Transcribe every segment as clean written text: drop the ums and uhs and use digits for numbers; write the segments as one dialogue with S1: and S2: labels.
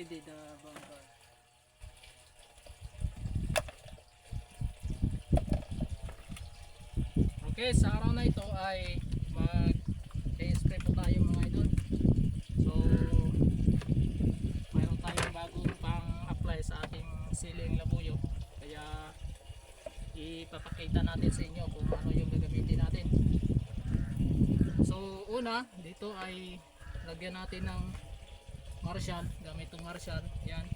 S1: ready the bunker. Okay, sa araw na ito ay mag-spray po tayo mga idol. So, mayroon tayong bagong pang-apply sa ating siling labuyo. Kaya ipapakita natin sa inyo kung ano yung gagamitin natin. So, una, dito ay lagyan natin ng Marshall, gamit itong Marshall, yan.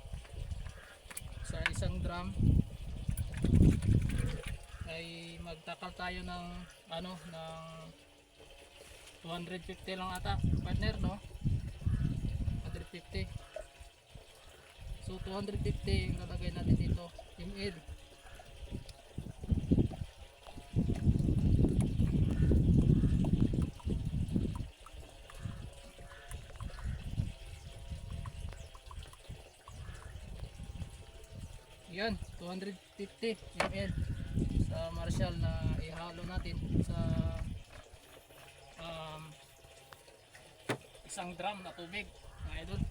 S1: Sa isang drum ay magtakal tayo ng ano, ng 250 lang ata, partner, no? 250. So 250 yung lalagay natin dito, ml. Yan, 250 ml sa Marshall na ihalo natin sa isang drum na tubig, mga idol.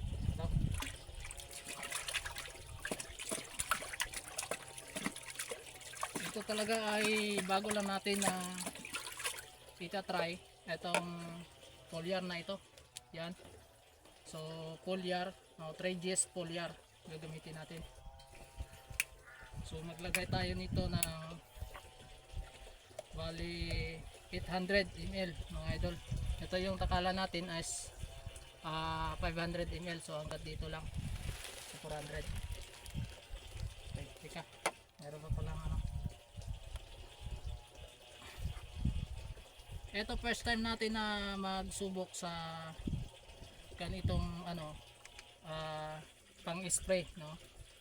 S1: Ito talaga ay bago lang natin na itatry itong foliar na ito. Yan, so foliar, no, 3GS foliar gagamitin natin. So maglagay tayo nito ng bali 800 ml mga idol. Ito yung takalan natin is 500 ml, so hanggang dito lang sa 400. Okay, teka, meron pa palang ano. Ito first time natin na magsubok sa ganitong ano, pang spray, no,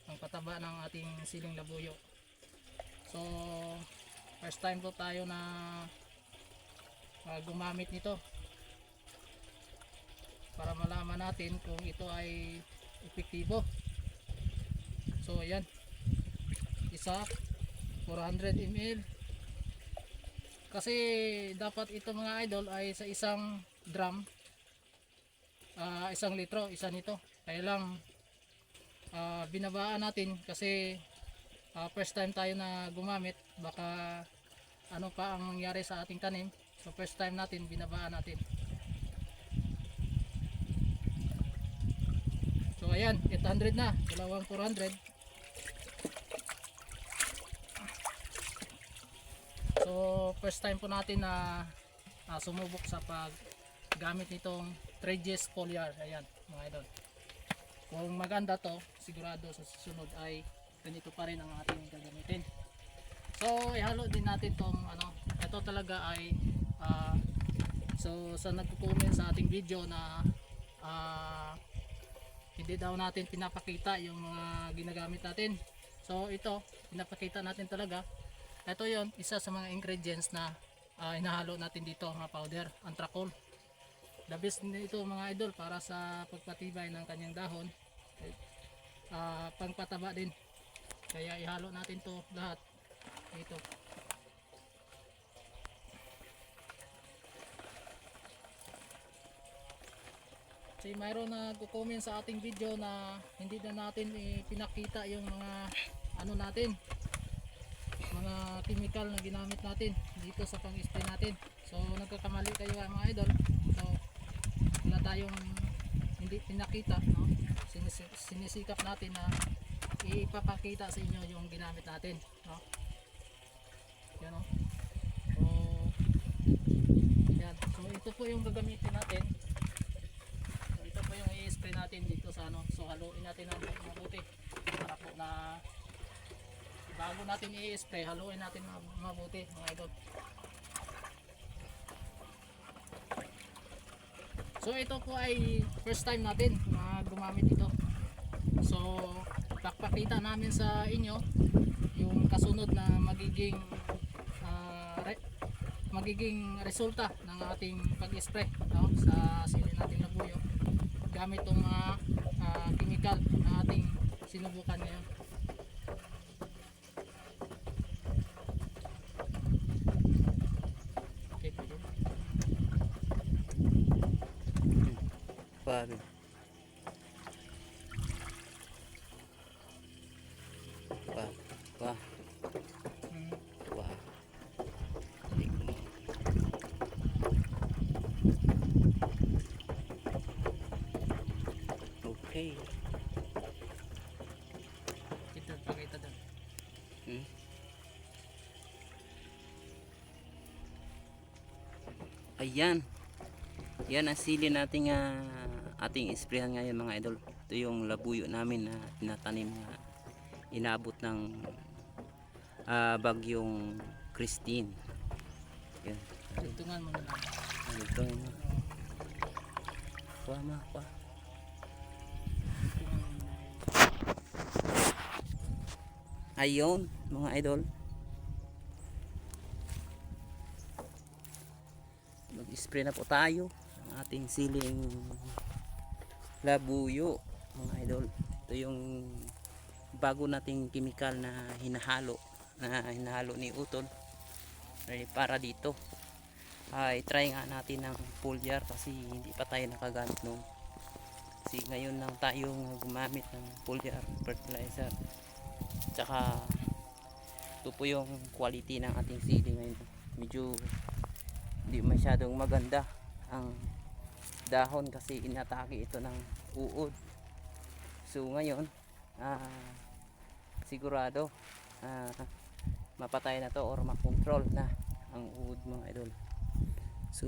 S1: ang pataba ng ating siling labuyo. So first time po tayo na gumamit nito para malaman natin kung ito ay epektibo. So ayan, isa 400 ml, kasi dapat ito mga idol ay sa isang drum, 1 litro isa nito. Kaya lang binabaan natin kasi first time tayo na gumamit, baka ano pa ang mangyari sa ating tanim. So first time natin, binabaan natin. So ayan, 800 na, dalawang 400. So first time po natin na sumubok sa paggamit nitong 3GS foliar. Ayan mga idol, kung maganda to, sigurado sa susunod ay ganito pa rin ang ating gagamitin. So ihalo din natin tong ano, ito talaga ay so sa nagko-comment sa ating video na hindi daw natin pinapakita yung mga ginagamit natin. So ito, pinapakita natin talaga. Ito yon, isa sa mga ingredients na hinahalo natin dito, mga powder, anthracol. The best nito mga idol para sa pagpatibay ng kanyang dahon, pangpataba din. Kaya ihalo natin to lahat dito. Kasi mayroon na nagko-comment sa ating video na hindi na natin pinakita yung mga ano natin, mga chemical na ginamit natin dito sa pang-spray natin. So nagkakamali kayo mga idol. So wala tayong hindi pinakita, no? Sinisikap natin na ipapakita sa inyo yung ginamit natin, no? Yan, no? So yan, so ito po yung gagamitin natin. So ito po yung i-spray natin dito sa ano. So haluin natin ng mabuti para po na bago natin i-spray, haluin natin mabuti mga idol. So ito po ay first time natin na gumamit ito. So pakita namin sa inyo yung kasunod na magiging resulta ng ating pag-spray, no, sa sili nating labuyo gamit itong mga chemical na ating sinubukan ngayon. Okay,
S2: Pare. Hmm. Ayan. Yan ang sili nating ating isprehan ngayon mga idol. Ito yung labuyo namin na tinatanim na inabot ng bagyong Christine. Yan.
S1: Tugtungan mo na lang.
S2: Ito yun. Kuha ma, kuha. Ayun mga idol. Mag-spray na po tayo ng ating siling labuyo mga idol. Ito yung bago nating chemical na hinahalo ni Utol para dito. I-try nga natin ng foliar kasi hindi pa tayo nakagamit nung. Kasi ngayon lang tayo gumamit ng foliar fertilizer. Tsaka ito po yung quality ng ating sili ngayon. Medyo hindi masyadong maganda ang dahon kasi inatake ito ng uod. So ngayon sigurado mapatay na to or makontrol na ang uod mga idol. So